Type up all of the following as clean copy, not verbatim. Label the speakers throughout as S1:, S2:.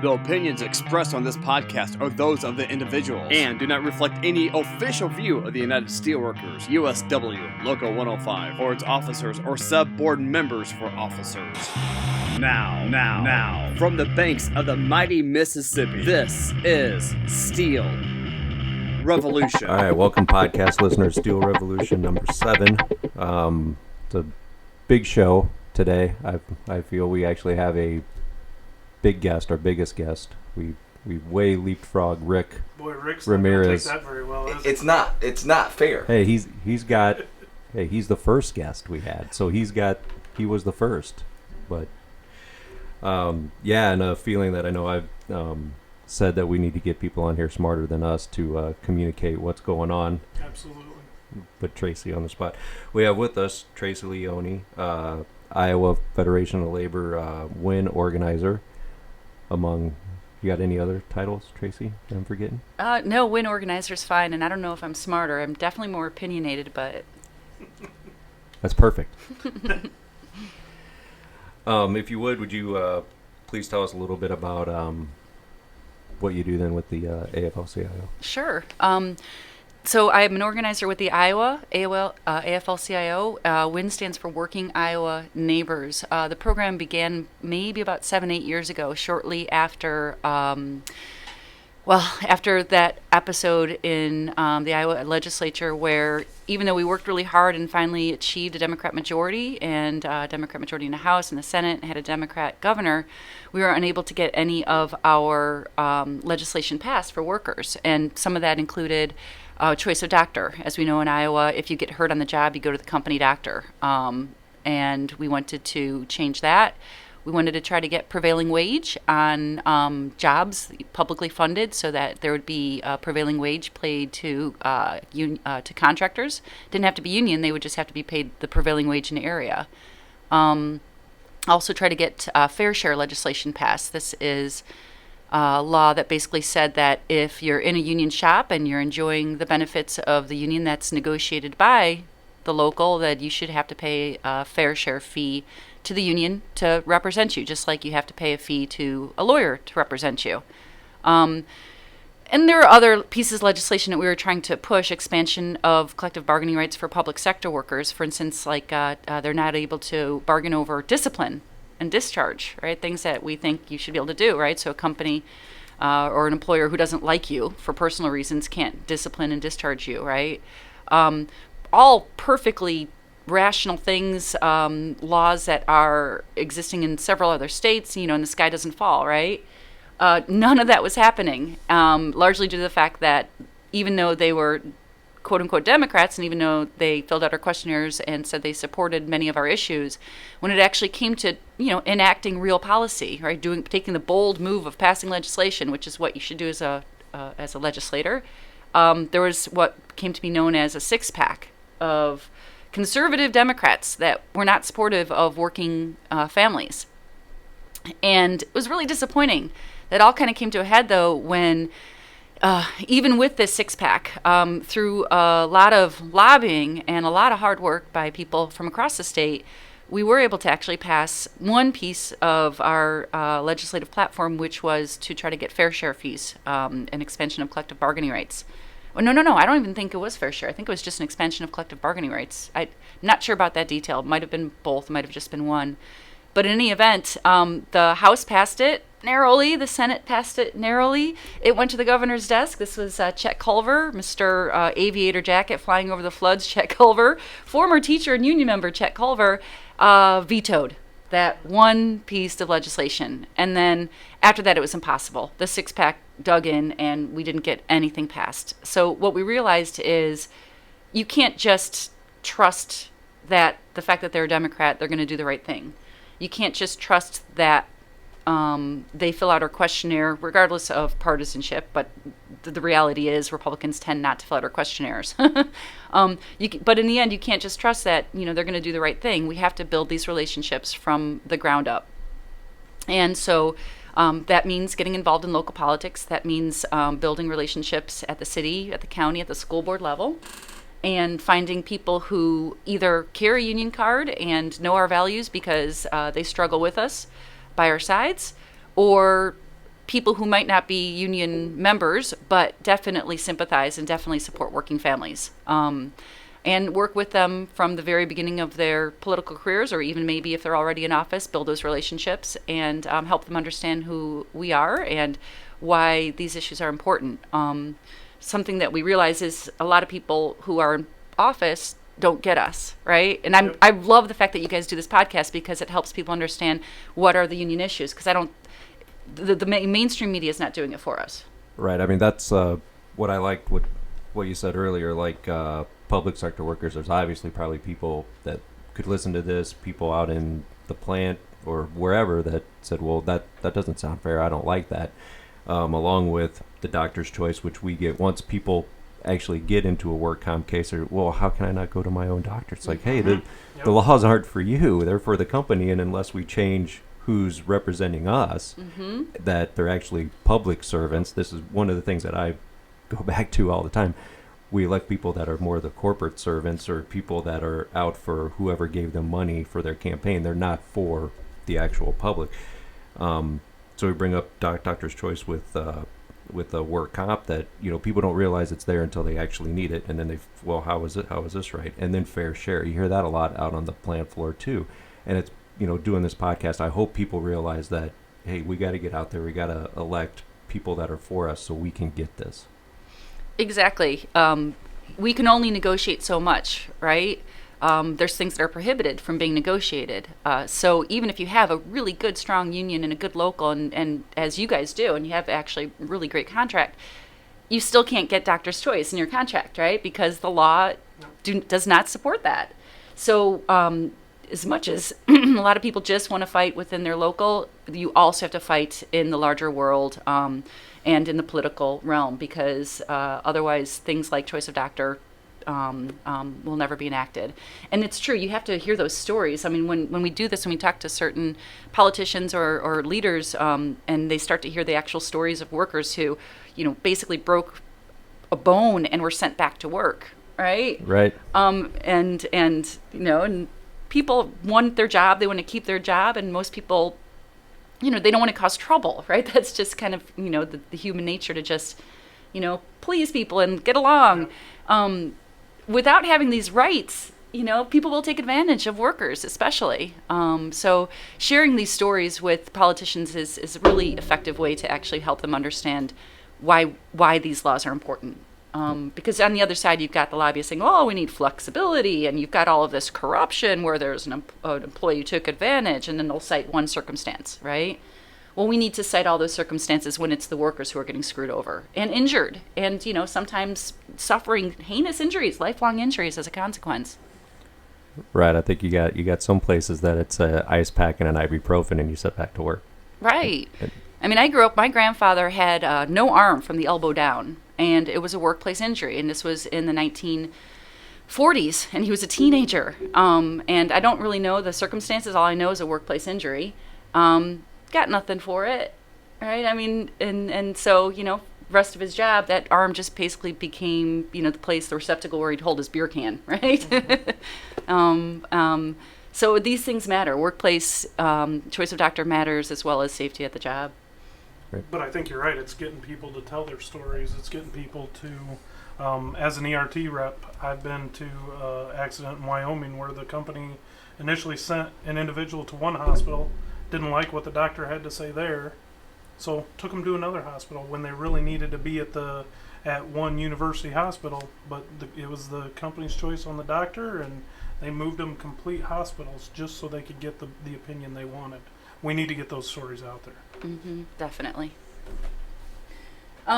S1: The opinions expressed on this podcast are those of the individuals and do not reflect any official view of the United Steelworkers, USW, Local 105, or its officers or sub-board members for officers. Now, from the banks of the mighty Mississippi, this is Steel Revolution.
S2: All right, welcome podcast listeners, Steel Revolution number 7. It's a big show today. I feel we actually have a big guest, our biggest guest. We way leapfrog Rick.
S3: Boy, Rick's
S2: Ramirez.
S3: not gonna take that very well.
S4: It's not fair.
S2: Hey, he's the first guest we had, so he was the first. But and a feeling that I know I've said that we need to get people on here smarter than us to communicate what's going on.
S3: Absolutely.
S2: Put Tracy on the spot. We have with us Tracy Leone, Iowa Federation of Labor WIN organizer. You got any other titles, Tracy, that I'm forgetting?
S5: No, WIN organizer's fine, and I don't know if I'm smarter. I'm definitely more opinionated, but...
S2: That's perfect. If you would you please tell us a little bit about what you do then with the AFL-CIO?
S5: Sure. So I'm an organizer with the AFL-CIO. WIN stands for Working Iowa Neighbors. The program began maybe about 7-8 years ago, shortly after after that episode in the Iowa legislature where even though we worked really hard and finally achieved a Democrat majority and a Democrat majority in the House and the Senate and had a Democrat governor, we were unable to get any of our legislation passed for workers. And some of that included choice of doctor. As we know in Iowa, if you get hurt on the job, you go to the company doctor. And we wanted to change that. We wanted to try to get prevailing wage on jobs publicly funded so that there would be a prevailing wage paid to contractors. Didn't have to be union. They would just have to be paid the prevailing wage in the area. Also try to get fair share legislation passed. This is law that basically said that if you're in a union shop and you're enjoying the benefits of the union that's negotiated by the local, that you should have to pay a fair share fee to the union to represent you, just like you have to pay a fee to a lawyer to represent you. And there are other pieces of legislation that we were trying to push, expansion of collective bargaining rights for public sector workers. For instance, like they're not able to bargain over discipline and discharge, right? Things that we think you should be able to do, right? So a company or an employer who doesn't like you for personal reasons can't discipline and discharge you, right? All perfectly rational things, laws that are existing in several other states, and the sky doesn't fall, right? None of that was happening, largely due to the fact that even though they were quote-unquote Democrats, and even though they filled out our questionnaires and said they supported many of our issues, when it actually came to, enacting real policy, right, taking the bold move of passing legislation, which is what you should do as a legislator, there was what came to be known as a six-pack of conservative Democrats that were not supportive of working families. And it was really disappointing. That all kind of came to a head, though, when even with this six-pack, through a lot of lobbying and a lot of hard work by people from across the state, we were able to actually pass one piece of our legislative platform, which was to try to get fair share fees, an expansion of collective bargaining rights. Well, no, I don't even think it was fair share. I think it was just an expansion of collective bargaining rights. I'm not sure about that detail. It might have been both. It might have just been one. But in any event, the House passed it narrowly. The Senate passed it narrowly. It went to the governor's desk. This was Chet Culver, Mr. Aviator Jacket flying over the floods, Chet Culver. Former teacher and union member Chet Culver vetoed that one piece of legislation. And then after that, it was impossible. The six-pack dug in, and we didn't get anything passed. So what we realized is you can't just trust that the fact that they're a Democrat, they're going to do the right thing. You can't just trust that they fill out our questionnaire, regardless of partisanship, but the reality is Republicans tend not to fill out our questionnaires. But in the end, you can't just trust that they're going to do the right thing. We have to build these relationships from the ground up. And so that means getting involved in local politics. That means building relationships at the city, at the county, at the school board level, and finding people who either carry a union card and know our values because they struggle with us by our sides, or people who might not be union members, but definitely sympathize and definitely support working families. And work with them from the very beginning of their political careers, or even maybe if they're already in office, build those relationships and help them understand who we are and why these issues are important. Something that we realize is a lot of people who are in office don't get us, right? And I love the fact that you guys do this podcast because it helps people understand what are the union issues, because the mainstream media is not doing it for us.
S2: Right. I mean, that's what I liked what you said earlier, like public sector workers. There's obviously probably people that could listen to this, people out in the plant or wherever that said, well, that doesn't sound fair. I don't like that. Along with the doctor's choice, which we get once people actually get into a work comp case, or, well, how can I not go to my own doctor? It's like, hey, the laws aren't for you. They're for the company. And unless we change who's representing us, that they're actually public servants. This is one of the things that I go back to all the time. We elect people that are more the corporate servants or people that are out for whoever gave them money for their campaign. They're not for the actual public. So we bring up doctor's choice with the work comp that, people don't realize it's there until they actually need it. And then how is this right? And then fair share. You hear that a lot out on the plant floor too. And it's, doing this podcast, I hope people realize that, hey, we got to get out there. We got to elect people that are for us so we can get this.
S5: Exactly. We can only negotiate so much, right? There's things that are prohibited from being negotiated. So even if you have a really good, strong union and a good local, and as you guys do, and you have actually a really great contract, you still can't get doctor's choice in your contract, right? Because the law does not support that. So as much as a lot of people just want to fight within their local, you also have to fight in the larger world and in the political realm, because otherwise things like choice of doctor will never be enacted. And it's true, you have to hear those stories. I mean, when we do this, when we talk to certain politicians or leaders, and they start to hear the actual stories of workers who, basically broke a bone and were sent back to work, right?
S2: Right.
S5: And people want their job, they want to keep their job, and most people, they don't want to cause trouble, right? That's just kind of, the human nature to just, please people and get along. Without having these rights, people will take advantage of workers, especially. So sharing these stories with politicians is a really effective way to actually help them understand why these laws are important. Because on the other side, you've got the lobbyists saying, oh, we need flexibility, and you've got all of this corruption where there's an employee who took advantage, and then they'll cite one circumstance, right? Well, we need to cite all those circumstances when it's the workers who are getting screwed over and injured, and, sometimes suffering heinous injuries, lifelong injuries as a consequence.
S2: Right. I think you got some places that it's an ice pack and an ibuprofen, and you sit back to work.
S5: Right. I mean, I grew up, my grandfather had no arm from the elbow down, and it was a workplace injury, and this was in the 1940s, and he was a teenager. And I don't really know the circumstances. All I know is a workplace injury. Got nothing for it, right? I mean, and so, rest of his job, that arm just basically became, the receptacle where he'd hold his beer can, right? So these things matter. Workplace choice of doctor matters, as well as safety at the job.
S3: But I think you're right. It's getting people to tell their stories. It's getting people to, as an ERT rep, I've been to an accident in Wyoming where the company initially sent an individual to one hospital, didn't like what the doctor had to say there, so took them to another hospital when they really needed to be at one university hospital. But it was the company's choice on the doctor, and they moved them complete hospitals just so they could get the opinion they wanted. We need to get those stories out there.
S5: Mm-hmm, definitely.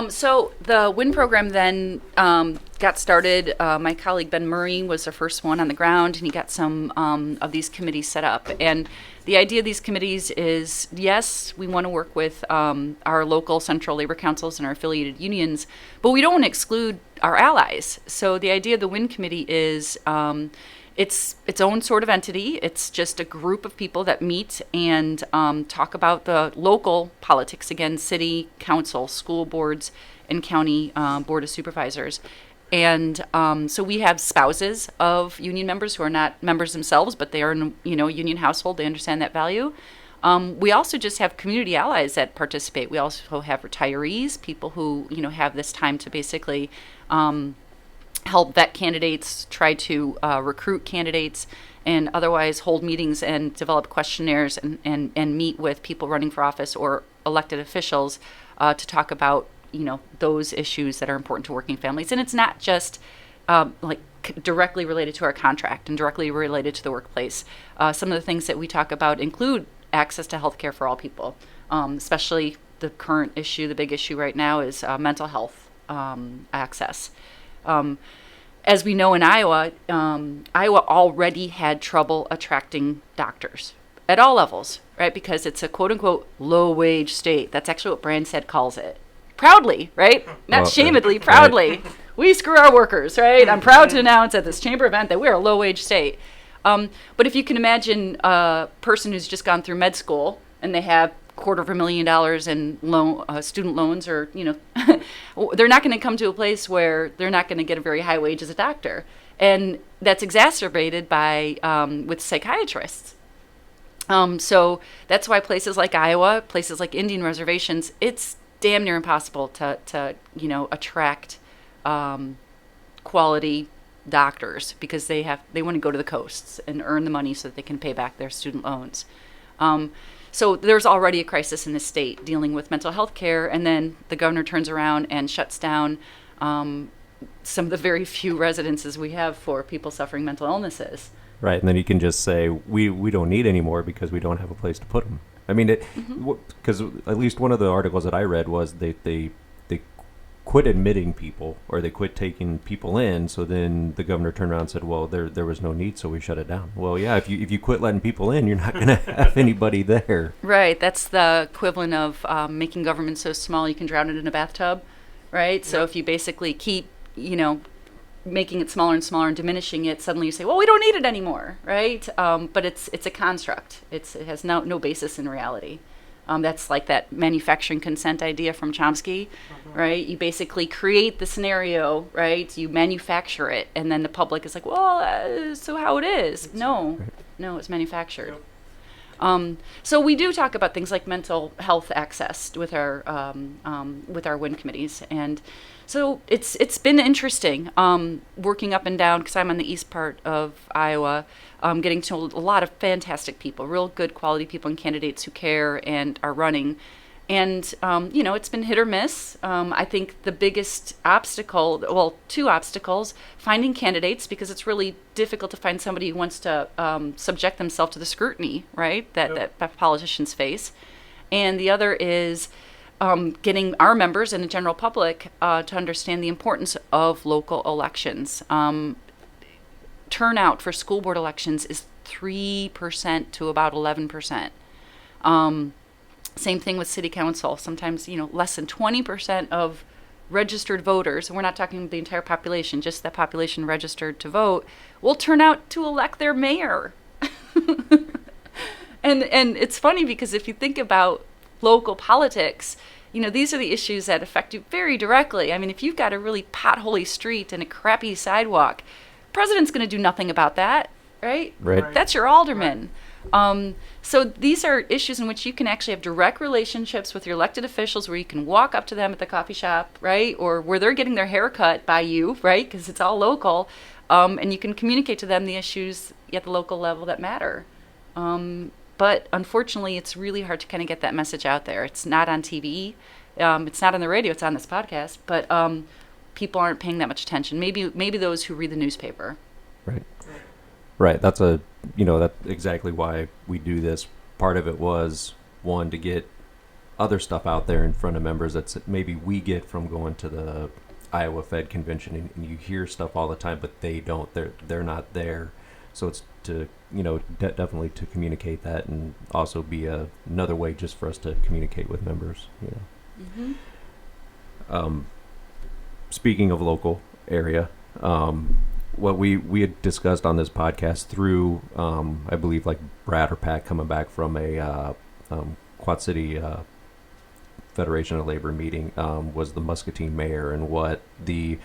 S5: So the WIN program then got started. My colleague Ben Murray was the first one on the ground, and he got some of these committees set up. And the idea of these committees is, yes, we want to work with our local central labor councils and our affiliated unions, but we don't want to exclude our allies. So the idea of the WIN committee is it's its own sort of entity. It's just a group of people that meet and talk about the local politics, again, city, council, school boards, and county board of supervisors. And so we have spouses of union members who are not members themselves, but they are in a union household. They understand that value. We also just have community allies that participate. We also have retirees, people who, have this time to basically help vet candidates, try to recruit candidates, and otherwise hold meetings and develop questionnaires and meet with people running for office or elected officials to talk about, those issues that are important to working families. And it's not just directly related to our contract and directly related to the workplace. Some of the things that we talk about include access to health care for all people, especially the current issue, the big issue right now is mental health access. As we know in Iowa, Iowa already had trouble attracting doctors at all levels, right? Because it's a quote-unquote low-wage state. That's actually what Branstad calls it. Proudly, right? Not
S2: Well,
S5: shamedly, proudly. We screw our workers, right? I'm proud to announce at this chamber event that we're a low-wage state. But if you can imagine a person who's just gone through med school and they have $250,000 in student loans, or they're not going to come to a place where they're not going to get a very high wage as a doctor, and that's exacerbated by with psychiatrists. So that's why places like Iowa, places like Indian reservations, it's damn near impossible to attract quality doctors, because they want to go to the coasts and earn the money so that they can pay back their student loans. So there's already a crisis in the state dealing with mental health care, and then the governor turns around and shuts down some of the very few residences we have for people suffering mental illnesses.
S2: Right, and then you can just say, we don't need any more because we don't have a place to put them. I mean, because at least one of the articles that I read was they quit admitting people, or they quit taking people in, so then the governor turned around and said, well, there was no need, so we shut it down. Well, yeah, if you quit letting people in, you're not going to have anybody there.
S5: Right, that's the equivalent of making government so small you can drown it in a bathtub, right? Yep. So if you basically keep, making it smaller and smaller and diminishing it, suddenly you say, well, we don't need it anymore, right? But it's a construct. It has no basis in reality. That's like that manufacturing consent idea from Chomsky, right? You basically create the scenario, right? You manufacture it, and then the public is like, well, so how it is? No, it's manufactured. Yep. So we do talk about things like mental health access with our WIN committees, and so it's been interesting working up and down, because I'm on the east part of Iowa, getting to a lot of fantastic people, real good quality people and candidates who care and are running. And, it's been hit or miss. I think the biggest obstacle, two obstacles, finding candidates, because it's really difficult to find somebody who wants to subject themselves to the scrutiny, right, that politicians face. And the other is getting our members and the general public to understand the importance of local elections. Turnout for school board elections is 3% to about 11%. Same thing with city council. Sometimes, less than 20% of registered voters, and we're not talking the entire population, just that population registered to vote, will turn out to elect their mayor. And it's funny, because if you think about local politics, these are the issues that affect you very directly. I mean, if you've got a really potholy street and a crappy sidewalk, president's going to do nothing about that, right?
S2: Right.
S5: That's your alderman. So these are issues in which you can actually have direct relationships with your elected officials, where you can walk up to them at the coffee shop, right? Or where they're getting their hair cut by you, right? Because it's all local. And you can communicate to them the issues at the local level that matter. But unfortunately, it's really hard to kind of get that message out there. It's not on TV. It's not on the radio. It's on this podcast. But people aren't paying that much attention. Maybe those who read the newspaper.
S2: Right. That's that's exactly why we do this. Part of it was, one, to get other stuff out there in front of members that maybe we get from going to the Iowa Fed convention, and you hear stuff all the time, but they don't. They're not there. So it's to definitely to communicate that, and also be another way just for us to communicate with members. Speaking of local area, what we had discussed on this podcast through, I believe, like Brad or Pat coming back from a Quad City Federation of Labor meeting, was the Muscatine mayor and what the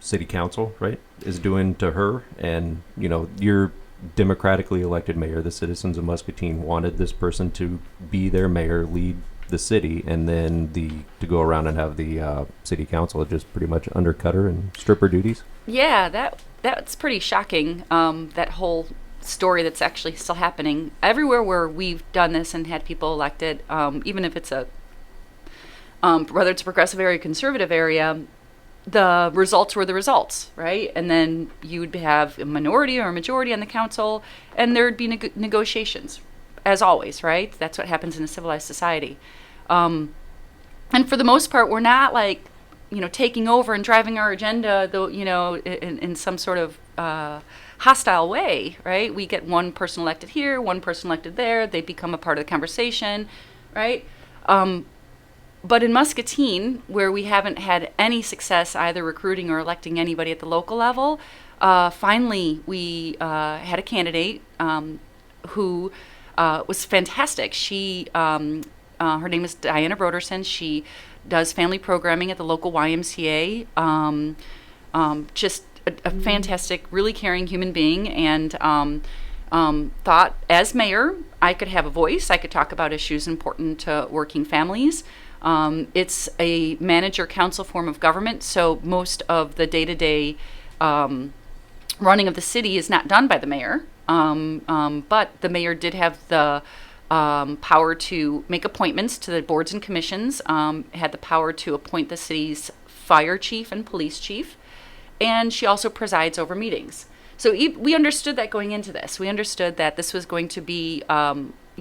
S2: city council, right, is doing to her. And, you're democratically elected mayor. The citizens of Muscatine wanted this person to be their mayor, lead the city, and then to go around and have the city council just pretty much undercut her and strip her duties.
S5: Yeah, that's pretty shocking. That whole story that's actually still happening everywhere where we've done this and had people elected, even if it's whether it's a progressive area, conservative area, the results were the results, right? And then you would have a minority or a majority on the council, and there would be negotiations, as always, right? That's what happens in a civilized society. And for the most part, we're not like, taking over and driving our agenda, though, in some sort of hostile way, right? We get one person elected here, one person elected there. They become a part of the conversation, right? But in Muscatine, where we haven't had any success either recruiting or electing anybody at the local level, finally we had a candidate who was fantastic. She, her name is Diana Broderson. She does family programming at the local YMCA. Just a fantastic, really caring human being, and thought as mayor I could have a voice. I could talk about issues important to working families. It's a manager-council form of government, so most of the day-to-day running of the city is not done by the mayor. But the mayor did have the power to make appointments to the boards and commissions, had the power to appoint the city's fire chief and police chief, and she also presides over meetings. So we understood that going into this. We understood that this was going to be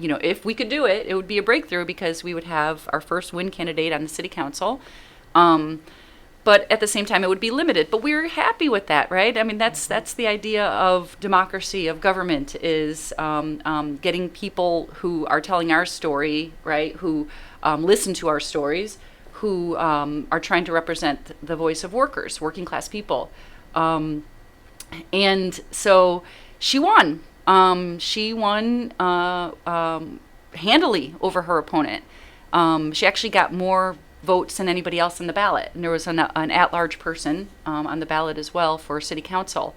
S5: if we could do it, it would be a breakthrough because we would have our first win candidate on the city council. But at the same time, it would be limited. But we were happy with that, right? I mean, that's the idea of democracy, of government, is getting people who are telling our story, right, who listen to our stories, who are trying to represent the voice of workers, working class people. And so she won. She won handily over her opponent. She actually got more votes than anybody else on the ballot. And there was an at-large person on the ballot as well for city council,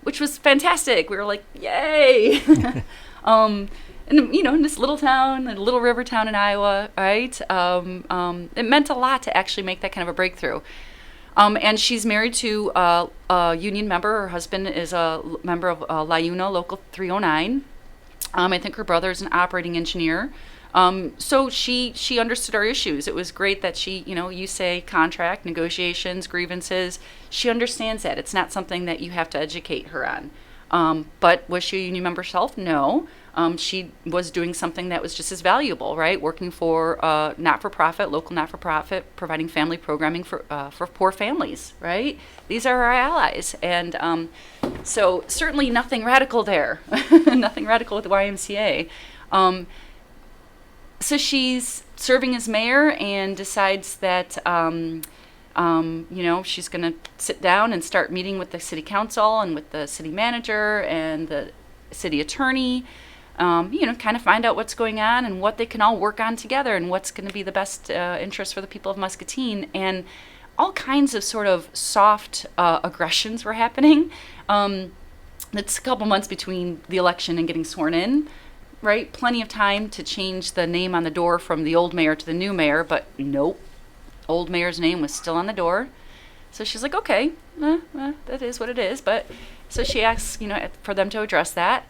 S5: which was fantastic. We were like, yay! And in this little town, a little river town in Iowa, right? It meant a lot to actually make that kind of a breakthrough. And she's married to a union member. Her husband is a member of LIUNA Local 309. I think her brother is an operating engineer. So she understood our issues. It was great that she, you say contract, negotiations, grievances. She understands that. It's not something that you have to educate her on. But was she a union member herself? No. She was doing something that was just as valuable, right? Working for not-for-profit, local not-for-profit, providing family programming for poor families, right? These are our allies. And so certainly nothing radical there, nothing radical with the YMCA. So she's serving as mayor and decides that, she's going to sit down and start meeting with the city council and with the city manager and the city attorney, kind of find out what's going on and what they can all work on together and what's going to be the best interest for the people of Muscatine. And all kinds of sort of soft aggressions were happening. It's a couple months between the election and getting sworn in, right? Plenty of time to change the name on the door from the old mayor to the new mayor, but nope. Old mayor's name was still on the door. So she's like, okay, that is what it is. But so she asks, for them to address that.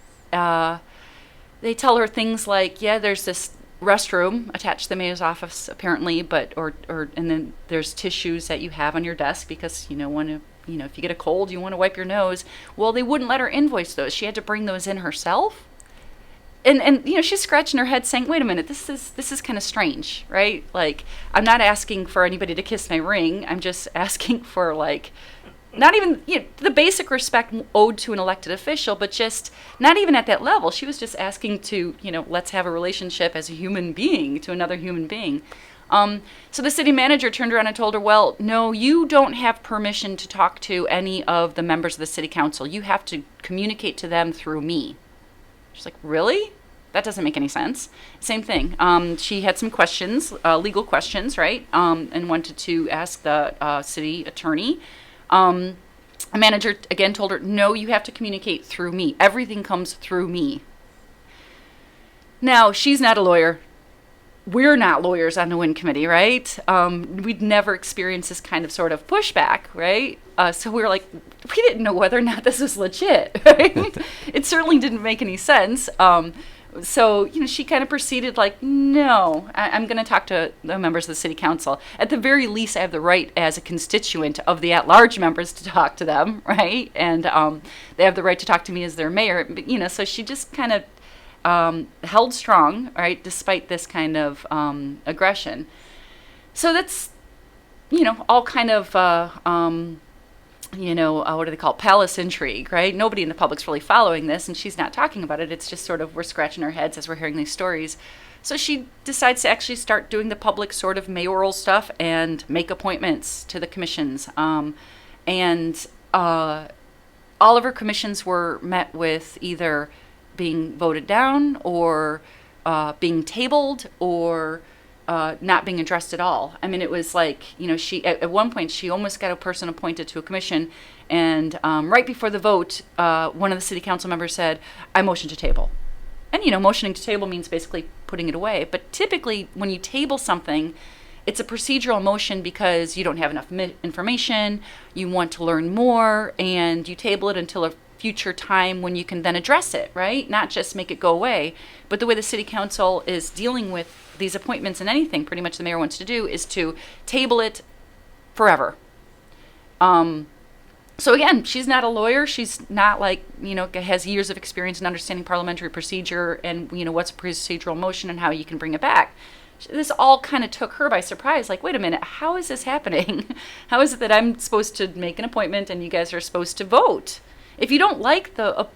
S5: They tell her things like, yeah, there's this restroom attached to the mayor's office apparently, but and then there's tissues that you have on your desk because if you get a cold, you want to wipe your nose. Well, they wouldn't let her invoice those. She had to bring those in herself. And she's scratching her head saying, wait a minute, this is kind of strange, right? Like, I'm not asking for anybody to kiss my ring. I'm just asking for not even the basic respect owed to an elected official, but just not even at that level. She was just asking to, let's have a relationship as a human being to another human being. So the city manager turned around and told her, well, no, you don't have permission to talk to any of the members of the city council. You have to communicate to them through me. She's like, really? That doesn't make any sense. Same thing. She had some questions, legal questions, right? And wanted to ask the city attorney. A manager again told her, no, you have to communicate through me. Everything comes through me. Now, she's not a lawyer. We're not lawyers on the WIN committee, right? We'd never experienced this kind of sort of pushback, right? So we were like, we didn't know whether or not this was legit, right? It certainly didn't make any sense. So, she kind of proceeded like, no, I'm going to talk to the members of the city council. At the very least, I have the right as a constituent of the at-large members to talk to them, right? And they have the right to talk to me as their mayor. But, so she just kind of held strong, right, despite this kind of aggression. So that's, all kind of, what do they call it? Palace intrigue, right? Nobody in the public's really following this, and she's not talking about it. It's just sort of we're scratching our heads as we're hearing these stories. So she decides to actually start doing the public sort of mayoral stuff and make appointments to the commissions. And all of her commissions were met with either being voted down or being tabled or not being addressed at all. I mean, it was like, she at one point she almost got a person appointed to a commission, and right before the vote, one of the city council members said, "I motion to table." And motioning to table means basically putting it away. But typically, when you table something, it's a procedural motion because you don't have enough information, you want to learn more, and you table it until a future time when you can then address it, right? Not just make it go away. But the way the city council is dealing with these appointments and anything pretty much the mayor wants to do is to table it forever. So again, she's not a lawyer. She's not like, has years of experience in understanding parliamentary procedure and, what's a procedural motion and how you can bring it back. This all kind of took her by surprise. Like, wait a minute, how is this happening? How is it that I'm supposed to make an appointment and you guys are supposed to vote? If you don't like the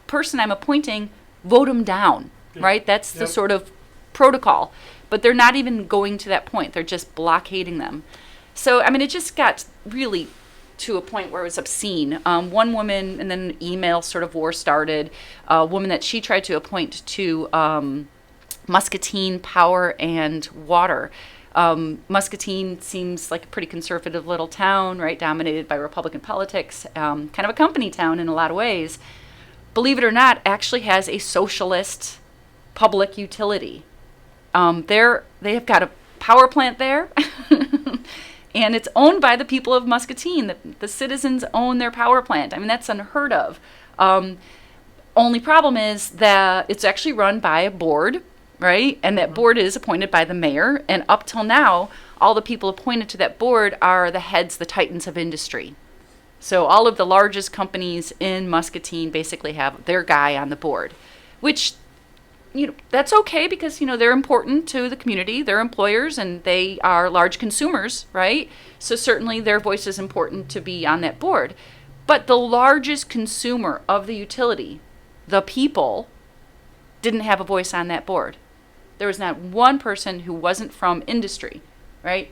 S5: person I'm appointing, vote them down, right? That's the sort of protocol. But they're not even going to that point. They're just blockading them. So, I mean, it just got really to a point where it was obscene. One woman, and then an email sort of war started, a woman that she tried to appoint to Muscatine Power and Water. Muscatine seems like a pretty conservative little town, right, dominated by Republican politics, kind of a company town in a lot of ways. Believe it or not, actually has a socialist public utility. They have got a power plant there, and it's owned by the people of Muscatine. The citizens own their power plant. I mean, that's unheard of. Only problem is that it's actually run by a board, right? And that board is appointed by the mayor. And up till now, all the people appointed to that board are the heads, the titans of industry. So all of the largest companies in Muscatine basically have their guy on the board, which, that's okay because, they're important to the community, they're employers, and they are large consumers, right? So certainly their voice is important to be on that board. But the largest consumer of the utility, the people, didn't have a voice on that board. There was not one person who wasn't from industry, right?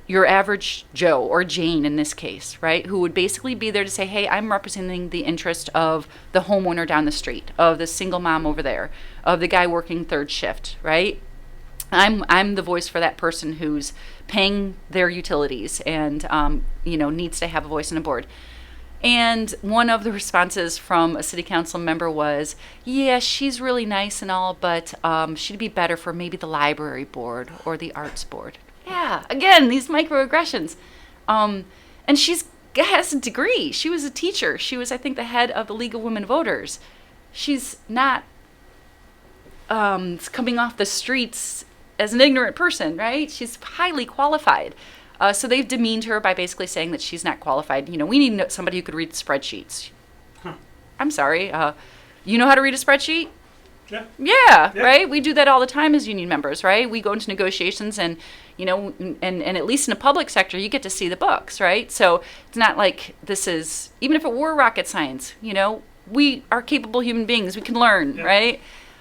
S5: Your average Joe or Jane in this case, right? Who would basically be there to say, hey, I'm representing the interest of the homeowner down the street, of the single mom over there, of the guy working third shift, right? I'm the voice for that person who's paying their utilities and, needs to have a voice on a board. And one of the responses from a city council member was, yeah, she's really nice and all, but she'd be better for maybe the library board or the arts board. Yeah, again, these microaggressions. And has a degree. She was a teacher. She was, I think, the head of the League of Women Voters. She's not coming off the streets as an ignorant person, right? She's highly qualified. So they've demeaned her by basically saying that she's not qualified. We need somebody who could read spreadsheets. Huh. I'm sorry. You know how to read a spreadsheet? Yeah, right? We do that all the time as union members, right? We go into negotiations and, and at least in the public sector, you get to see the books, right? So it's not like this is, even if it were rocket science, we are capable human beings. We can learn, right?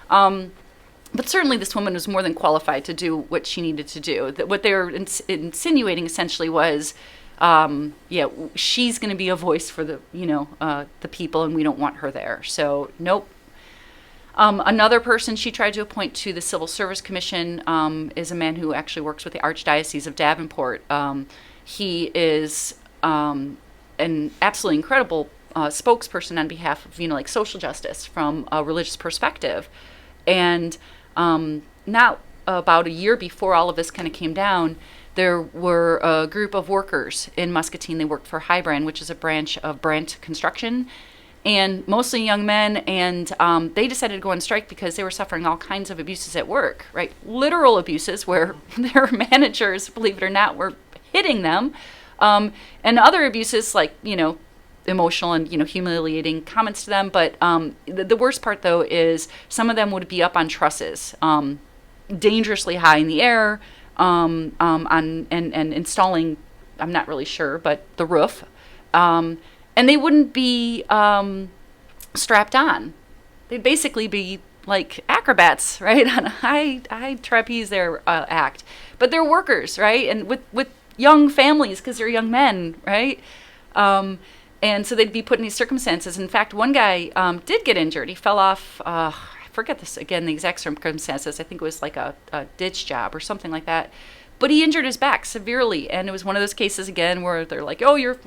S5: But certainly this woman was more than qualified to do what she needed to do. What they were insinuating essentially was, she's going to be a voice for the people, and we don't want her there. So, nope. Another person she tried to appoint to the Civil Service Commission is a man who actually works with the Archdiocese of Davenport. He is an absolutely incredible spokesperson on behalf of, like social justice from a religious perspective. And not about a year before all of this kind of came down, there were a group of workers in Muscatine. They worked for Highbrand, which is a branch of Brent Construction, and mostly young men. And they decided to go on strike because they were suffering all kinds of abuses at work, right? Literal abuses where their managers, believe it or not, were hitting them. And other abuses like, emotional and, humiliating comments to them. But the worst part, though, is some of them would be up on trusses, dangerously high in the air, and installing, I'm not really sure, but the roof. And they wouldn't be strapped on. They'd basically be like acrobats, right, on a high trapeze there act. But they're workers, right, and with young families because they're young men, right? And so they'd be put in these circumstances. In fact, one guy did get injured. He fell off, I forget this again, the exact circumstances. I think it was like a ditch job or something like that. But he injured his back severely. And it was one of those cases again where they're like, oh, you're,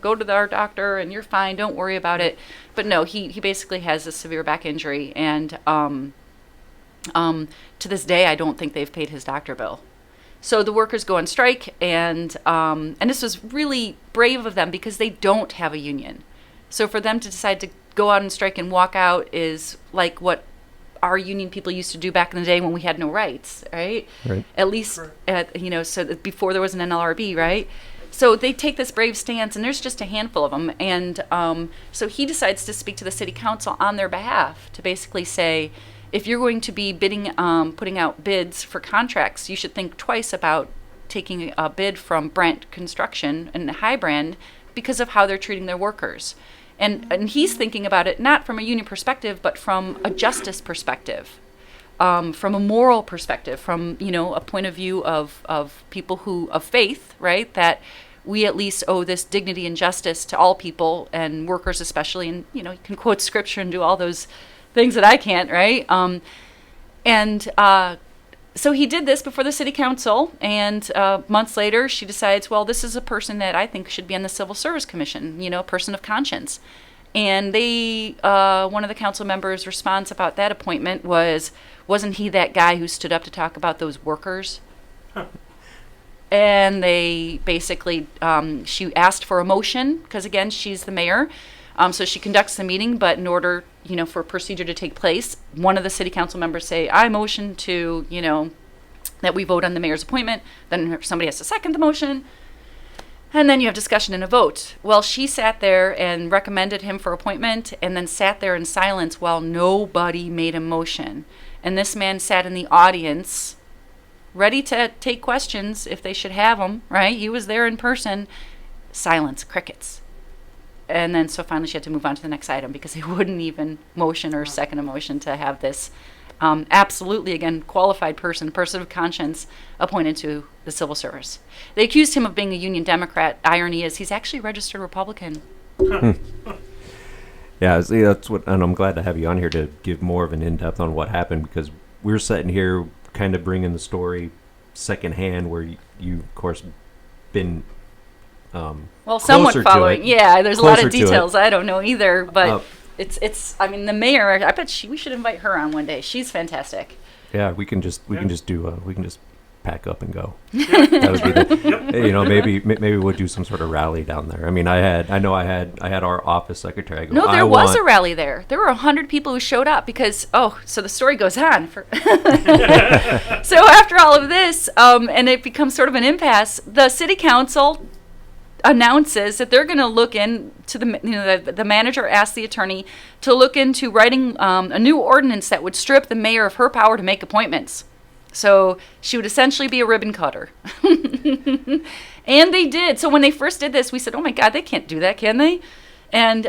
S5: go to our doctor and you're fine. Don't worry about it. But no, he basically has a severe back injury. And to this day, I don't think they've paid his doctor bill. So the workers go on strike, and this was really brave of them because they don't have a union. So for them to decide to go out and strike and walk out is like what our union people used to do back in the day when we had no rights, right?
S2: Right.
S5: At least, so that before there was an NLRB, right? So they take this brave stance, and there's just a handful of them. And so he decides to speak to the city council on their behalf to basically say, if you're going to be bidding, putting out bids for contracts, you should think twice about taking a bid from Brent Construction and Highbrand because of how they're treating their workers. And he's thinking about it not from a union perspective, but from a justice perspective, from a moral perspective, from a point of view of people of faith, right? That we at least owe this dignity and justice to all people and workers especially. And you can quote scripture and do all those things that I can't, right? So he did this before the city council, and months later, she decides, well, this is a person that I think should be on the Civil Service Commission, a person of conscience. And one of the council members' response about that appointment wasn't he that guy who stood up to talk about those workers? And they basically, she asked for a motion, because again, she's the mayor. So she conducts the meeting, but in order, for procedure to take place, one of the city council members say, I motion to, that we vote on the mayor's appointment. Then somebody has to second the motion. And then you have discussion and a vote. Well, she sat there and recommended him for appointment and then sat there in silence while nobody made a motion. And this man sat in the audience, ready to take questions if they should have them, right? He was there in person. Silence, crickets. And then so finally she had to move on to the next item because they wouldn't even motion or second a motion to have this absolutely, again, qualified person of conscience appointed to the civil service. They accused him of being a Union Democrat. Irony is he's actually a registered Republican.
S2: Yeah, see, that's what, and I'm glad to have you on here to give more of an in-depth on what happened, because we're sitting here kind of bringing the story secondhand, where you of course, been
S5: somewhat following. Yeah, there's a lot of
S2: Closer to
S5: details I don't know either, but it's. I mean, the mayor. I bet we should invite her on one day. She's fantastic.
S2: Yeah, we can just pack up and go. That would be maybe we'll do some sort of rally down there. I mean, I had our office secretary. I go,
S5: No, there was a rally there. There were 100 people who showed up because so the story goes on. So after all of this, and it becomes sort of an impasse, the city council announces that they're going to look into the manager asked the attorney to look into writing a new ordinance that would strip the mayor of her power to make appointments. So she would essentially be a ribbon cutter. And they did. So when they first did this, we said, oh my God, they can't do that, can they? And,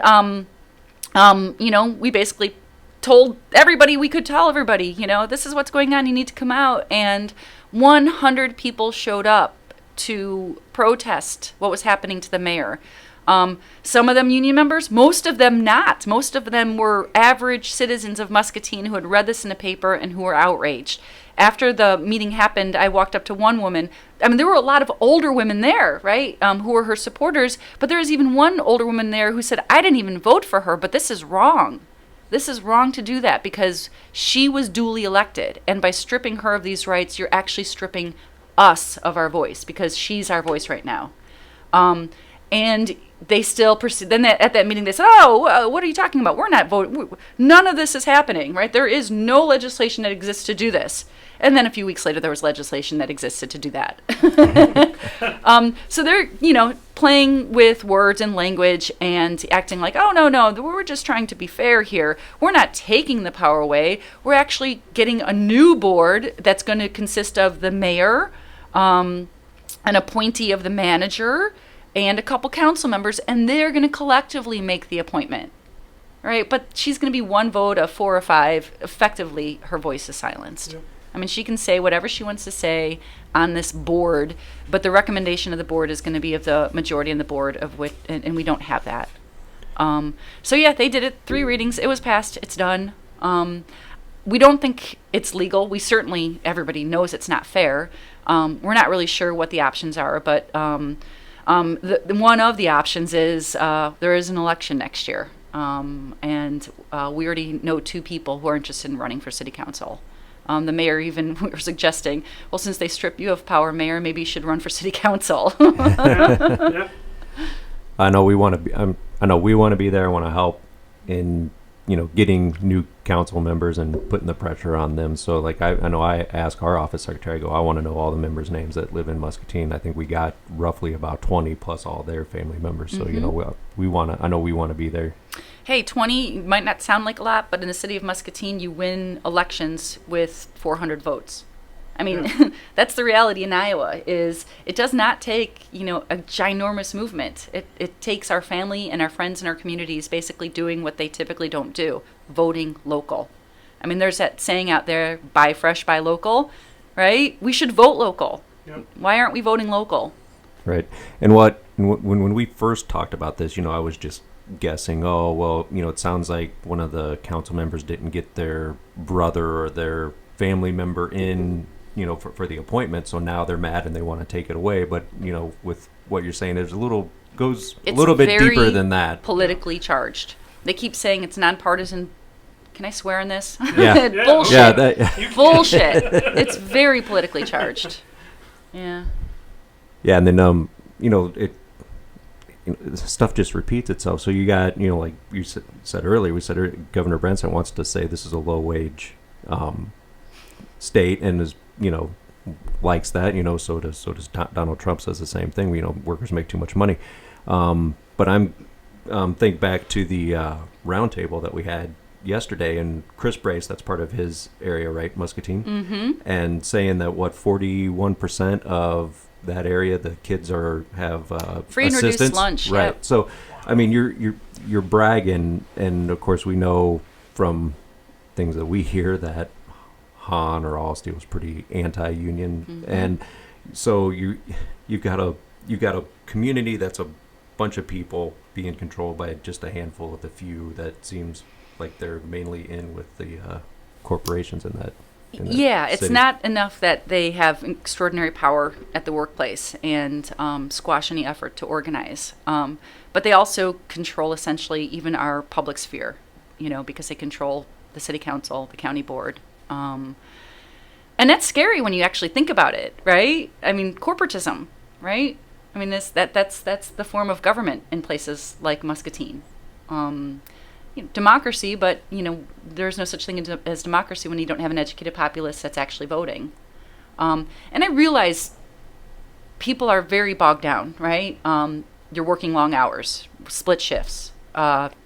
S5: we basically told everybody we could tell everybody, this is what's going on. You need to come out. And 100 people showed up to protest what was happening to the mayor. Some of them union members, most of them not. Most of them were average citizens of Muscatine who had read this in the paper and who were outraged. After the meeting happened, I walked up to one woman. I mean, there were a lot of older women there, right, who were her supporters. But there was even one older woman there who said, I didn't even vote for her, but this is wrong. This is wrong to do that because she was duly elected. And by stripping her of these rights, you're actually stripping us of our voice because she's our voice right now. And they still proceed. Then at that meeting, they said, what are you talking about? We're not voting. None of this is happening, right? There is no legislation that exists to do this. And then a few weeks later, there was legislation that existed to do that. So they're, playing with words and language and acting like, oh, no, we're just trying to be fair here. We're not taking the power away. We're actually getting a new board that's going to consist of the mayor, an appointee of the manager, and a couple council members, and they're going to collectively make the appointment. Right? But she's going to be one vote of 4 or 5. Effectively, her voice is silenced. Yep. I mean, she can say whatever she wants to say on this board, but the recommendation of the board is going to be of the majority in the board of which, and we don't have that. So yeah, they did it 3 readings. It was passed. It's done. We don't think it's legal. We certainly, everybody knows it's not fair. We're not really sure what the options are, but one of the options is there is an election next year, and we already know 2 people who are interested in running for city council. The mayor even were suggesting, well, since they strip you of power, mayor, maybe you should run for city council.
S3: Yeah.
S2: I know we want to be. I know we want to be there. I want to help in getting new council members and putting the pressure on them. So like I know I ask our office secretary, I want to know all the members' names that live in Muscatine. I think we got roughly about 20 plus all their family members. So we want to. I know we want to be there.
S5: Hey, 20 might not sound like a lot, but in the city of Muscatine, you win elections with 400 votes. I mean, that's the reality in Iowa. Is it does not take a ginormous movement. It takes our family and our friends and our communities basically doing what they typically don't do, voting local. I mean, there's that saying out there, buy fresh, buy local, right? We should vote local. Yep. Why aren't we voting local?
S2: Right. And when we first talked about this, I was just guessing, it sounds like one of the council members didn't get their brother or their family member in, for the appointment, so now they're mad and they want to take it away. But with what you're saying, it's a little bit deeper than that.
S5: Politically charged. They keep saying it's nonpartisan. Can I swear on this?
S3: Yeah.
S5: Bullshit. Yeah, bullshit. It's very politically charged. Yeah.
S2: Yeah, and then stuff just repeats itself. So you got, like you said earlier, Governor Branson wants to say this is a low wage state and is, likes that, so does Donald Trump says the same thing. Workers make too much money. But I'm think back to the roundtable that we had yesterday, and Chris Brace, that's part of his area, right, Muscatine, and saying that 41% of that area, the kids have
S5: free and
S2: assistance.
S5: Reduced lunch,
S2: right?
S5: Yep.
S2: So, I mean, you're bragging, and of course we know from things that we hear that Hahn or Allstate was pretty anti-union, and so you've got a community that's a bunch of people being controlled by just a handful of the few that seems like they're mainly in with the corporations in that.
S5: Yeah, it's
S2: city.
S5: not enough that they have extraordinary power at the workplace and squash any effort to organize. But they also control essentially even our public sphere, because they control the city council, the county board. And that's scary when you actually think about it, right? I mean, corporatism, right? I mean, that's the form of government in places like Muscatine. Democracy, but there's no such thing as democracy when you don't have an educated populace that's actually voting. And I realize people are very bogged down, right? You're working long hours, split shifts. You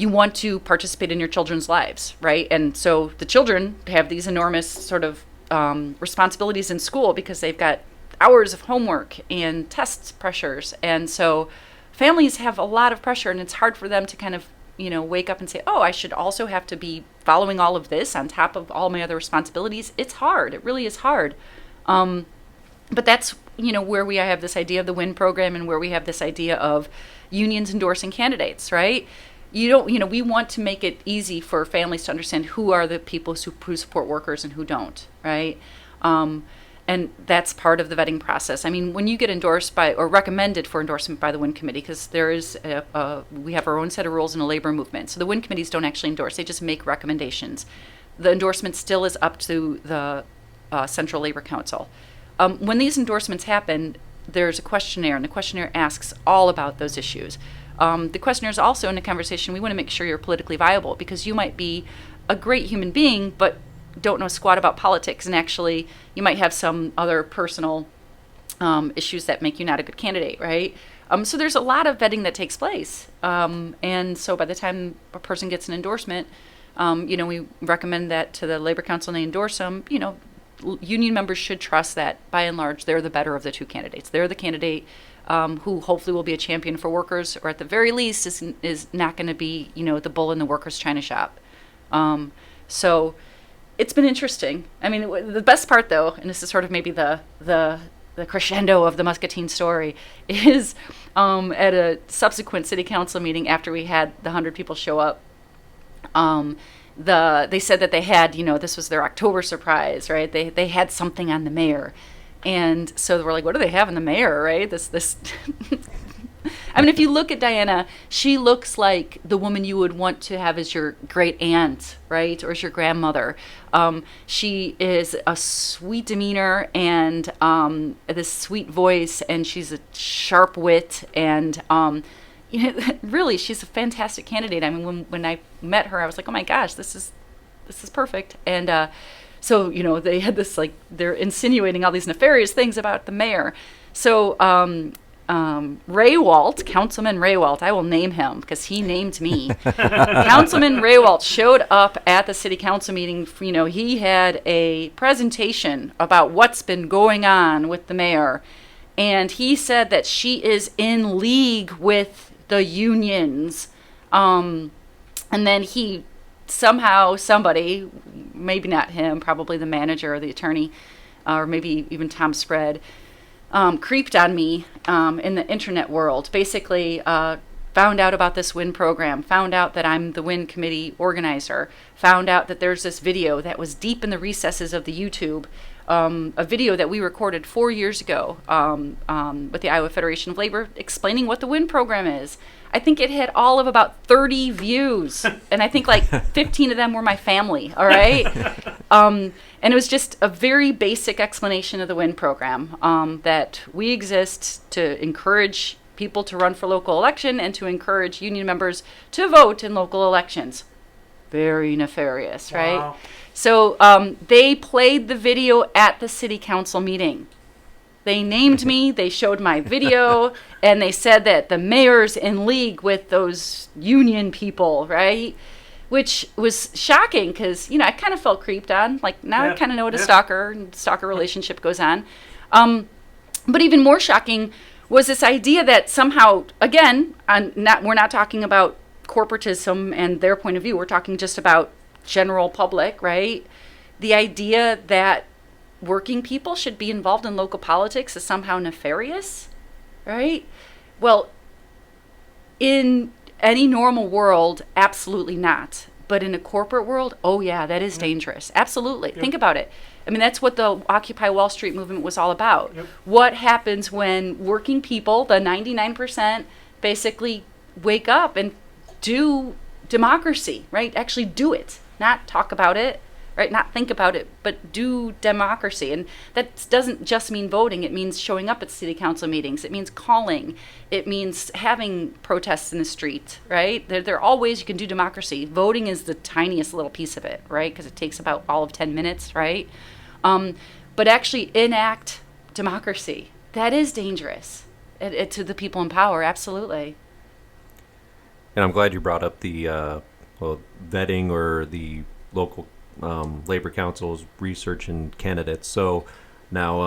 S5: want to participate in your children's lives, right? And so the children have these enormous sort of responsibilities in school because they've got hours of homework and test pressures, and so families have a lot of pressure, and it's hard for them to kind of, wake up and say, oh, I should also have to be following all of this on top of all my other responsibilities. It's hard. It really is hard. But that's where we have this idea of the WIN program and where we have this idea of unions endorsing candidates, right? We want to make it easy for families to understand who are the people who support workers and who don't, right? And that's part of the vetting process. I mean, when you get endorsed by or recommended for endorsement by the WIN committee, because there is we have our own set of rules in a labor movement. So the WIN committees don't actually endorse; they just make recommendations. The endorsement still is up to the Central Labor Council. When these endorsements happen, there's a questionnaire, and the questionnaire asks all about those issues. The questionnaire is also in a conversation. We want to make sure you're politically viable, because you might be a great human being, but don't know squat about politics, and actually you might have some other personal issues that make you not a good candidate, right? So there's a lot of vetting that takes place. And so by the time a person gets an endorsement, we recommend that to the Labor Council and they endorse them. Union members should trust that by and large they're the better of the two candidates. They're the candidate who hopefully will be a champion for workers, or at the very least is not going to be, the bull in the workers' china shop. So it's been interesting. I mean, the best part, though, and this is sort of maybe the crescendo of the Muscatine story, is at a subsequent city council meeting after we had the 100 people show up. They said that they had, this was their October surprise, right? They had something on the mayor, and so we're like, what do they have on the mayor, right? This. I mean, if you look at Diana, she looks like the woman you would want to have as your great aunt, right? Or as your grandmother. She is a sweet demeanor and this sweet voice, and she's a sharp wit, and really, she's a fantastic candidate. I mean, when I met her, I was like, oh my gosh, this is perfect. And so, they had this, like, they're insinuating all these nefarious things about the mayor. So, Ray Walt, Councilman Ray Walt, I will name him because he named me. Councilman Ray Walt showed up at the city council meeting. He had a presentation about what's been going on with the mayor. And he said that she is in league with the unions. And then somebody, maybe not him, probably the manager or the attorney, or maybe even Tom Spread, creeped on me in the internet world. Basically, found out about this WIN program, found out that I'm the WIN committee organizer, found out that there's this video that was deep in the recesses of the YouTube, a video that we recorded 4 years ago with the Iowa Federation of Labor explaining what the WIN program is. I think it had all of about 30 views, and I think like 15 of them were my family, all right? And it was just a very basic explanation of the WIN program, that we exist to encourage people to run for local election and to encourage union members to vote in local elections. Very nefarious, right?
S3: Wow.
S5: So they played the video at the city council meeting. They named me, they showed my video, and they said that the mayor's in league with those union people, right? Which was shocking because, I kind of felt creeped on. Like, now I kind of know what a stalker relationship goes on. But even more shocking was this idea that somehow, again, we're not talking about corporatism and their point of view. We're talking just about general public, right? The idea that working people should be involved in local politics is somehow nefarious, right? Well, in any normal world, absolutely not. But in a corporate world, oh yeah, that is dangerous. Absolutely. Think about it. I mean, that's what the Occupy Wall Street movement was all about. Yep. What happens when working people, the 99%, basically wake up and do democracy, right? Actually do it, not talk about it, right? Not think about it, but do democracy. And that doesn't just mean voting. It means showing up at city council meetings. It means calling. It means having protests in the street, right? There are all ways you can do democracy. Voting is the tiniest little piece of it, right? Because it takes about all of 10 minutes, right? But actually enact democracy. That is dangerous to the people in power, absolutely.
S2: And I'm glad you brought up the vetting or the local labor council's research and candidates. So now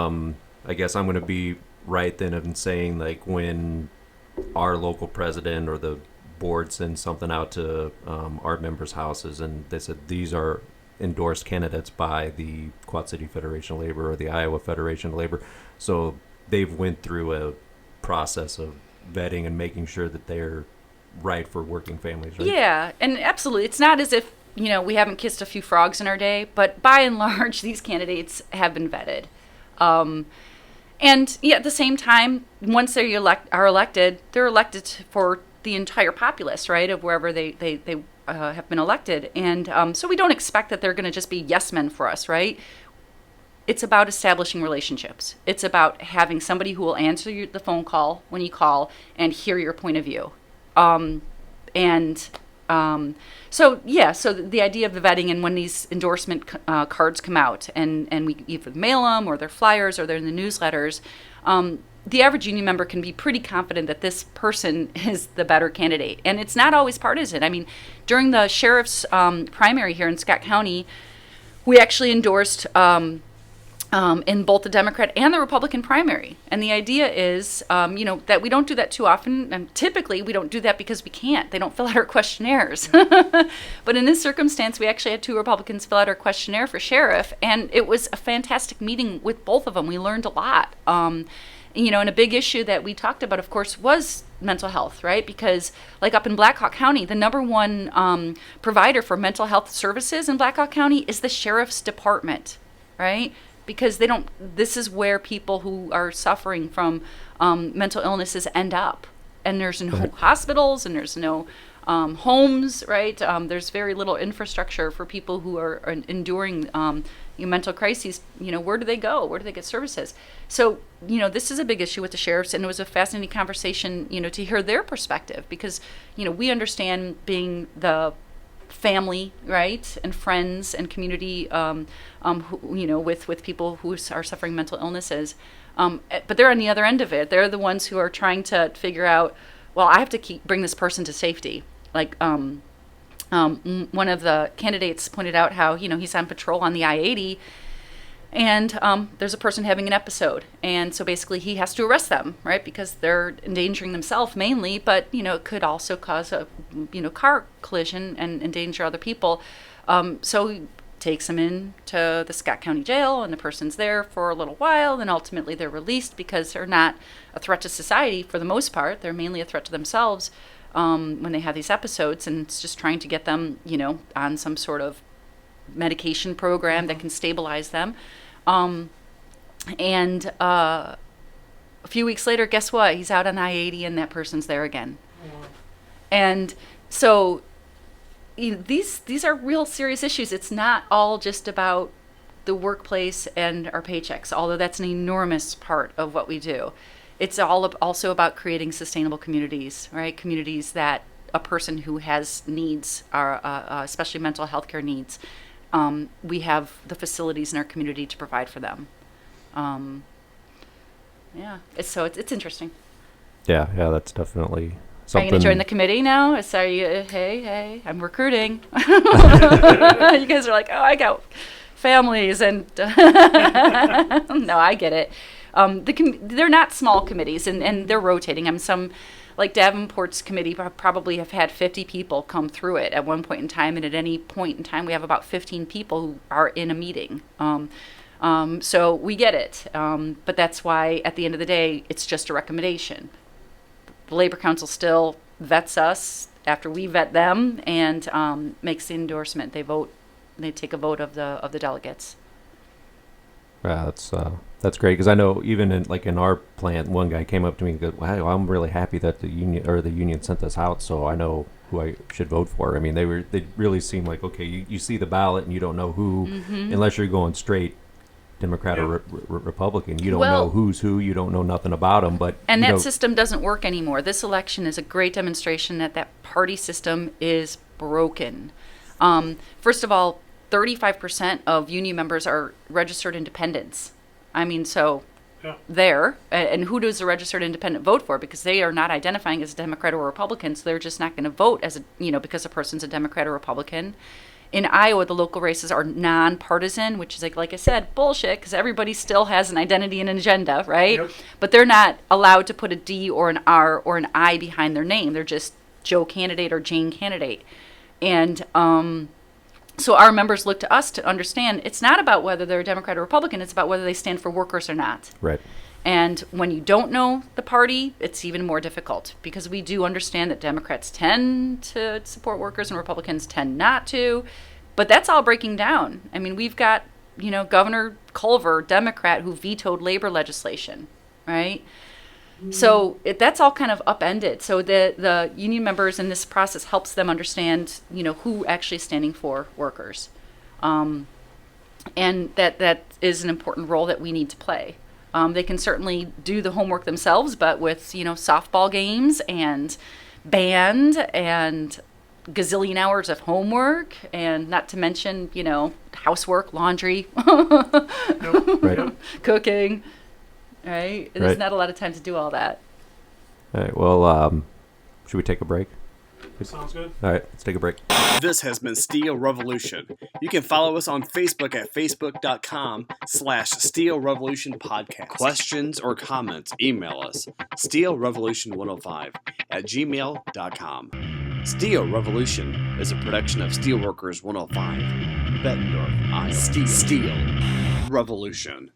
S2: I guess I'm going to be right then in saying, like, when our local president or the board sends something out to our members' houses and they said these are endorsed candidates by the Quad City Federation of Labor or the Iowa Federation of Labor. So they've went through a process of vetting and making sure that they're right for working families, right?
S5: Yeah, and absolutely. It's not as if, we haven't kissed a few frogs in our day, but by and large, these candidates have been vetted. And at the same time, once they are elected, they're elected for the entire populace, right, of wherever they have been elected. And so we don't expect that they're going to just be yes men for us, right? It's about establishing relationships. It's about having somebody who will answer the phone call when you call and hear your point of view. So the idea of the vetting, and when these endorsement cards come out and we either mail them or they're flyers or they're in the newsletters, the average union member can be pretty confident that this person is the better candidate. And it's not always partisan. I mean, during the sheriff's primary here in Scott County, we actually endorsed in both the Democrat and the Republican primary. And the idea is, that we don't do that too often. And typically, we don't do that because we can't. They don't fill out our questionnaires. But in this circumstance, we actually had 2 Republicans fill out our questionnaire for sheriff. And it was a fantastic meeting with both of them. We learned a lot. And a big issue that we talked about, of course, was mental health, right? Because like up in Black Hawk County, the number one provider for mental health services in Black Hawk County is the sheriff's department, right? Because this is where people who are suffering from mental illnesses end up. And there's no hospitals and there's no homes, right? There's very little infrastructure for people who are enduring mental crises. Where do they go? Where do they get services? So, this is a big issue with the sheriffs, and it was a fascinating conversation, to hear their perspective, because, we understand being the family, right, and friends and community, with people who are suffering mental illnesses. But they're on the other end of it. They're the ones who are trying to figure out, well, I have to bring this person to safety. Like one of the candidates pointed out how, he's on patrol on the I-80, and there's a person having an episode. And so basically he has to arrest them, right, because they're endangering themselves mainly, but, it could also cause a, car collision and endanger other people. So he takes them into the Scott County Jail, and the person's there for a little while, and ultimately they're released because they're not a threat to society for the most part. They're mainly a threat to themselves when they have these episodes, and it's just trying to get them, on some sort of medication program that can stabilize them. And a few weeks later, guess what? He's out on I-80 and that person's there again. And so these are real serious issues. It's not all just about the workplace and our paychecks, although that's an enormous part of what we do. It's also about creating sustainable communities, right? Communities that a person who has needs, especially mental health care needs, we have the facilities in our community to provide for them. It's interesting.
S2: Yeah, that's definitely something.
S5: Are you going to join the committee now? Hey, I'm recruiting. You guys are like, oh, I got families, and no, I get it. They're not small committees, and they're rotating. Some, like Davenport's committee, probably have had 50 people come through it at one point in time, and at any point in time, we have about 15 people who are in a meeting. So we get it, but that's why at the end of the day, it's just a recommendation. The Labor Council still vets us after we vet them and makes the endorsement. They take a vote of the delegates.
S2: Yeah, that's great, because I know even in our plant, one guy came up to me and goes, "Wow, I'm really happy that the union sent this out, so I know who I should vote for." I mean, they really seem like, okay, you see the ballot and you don't know who, unless you're going straight Democrat or Republican. You don't know who's who. You don't know nothing about them. And
S5: that system doesn't work anymore. This election is a great demonstration that party system is broken. First of all, 35% of union members are registered independents. I mean, so there. And who does a registered independent vote for? Because they are not identifying as a Democrat or Republican, so they're just not going to vote as because a person's a Democrat or Republican. In Iowa, the local races are nonpartisan, which is like I said, bullshit, because everybody still has an identity and an agenda, right? Yep. But they're not allowed to put a D or an R or an I behind their name. They're just Joe candidate or Jane candidate. And so our members look to us to understand it's not about whether they're a Democrat or Republican. It's about whether they stand for workers or not.
S2: Right.
S5: And when you don't know the party, it's even more difficult, because we do understand that Democrats tend to support workers and Republicans tend not to. But that's all breaking down. I mean, we've got, Governor Culver, Democrat, who vetoed labor legislation, right? So that's all kind of upended. So the union members in this process helps them understand, who actually is standing for workers. And that is an important role that we need to play. They can certainly do the homework themselves, but with, softball games and band and gazillion hours of homework, and not to mention, housework, laundry,
S2: Right.
S5: cooking, right? There's
S2: Right.
S5: not a lot of time to do all that.
S2: All right. Well, should we take a break?
S3: Sounds good.
S2: All right. Let's take a break.
S1: This has been Steel Revolution. You can follow us on Facebook at facebook.com/Steel Revolution Podcast. Questions or comments, email us steelrevolution105@gmail.com. Steel Revolution is a production of Steelworkers 105, Bettendorf, Iowa. Steel Revolution.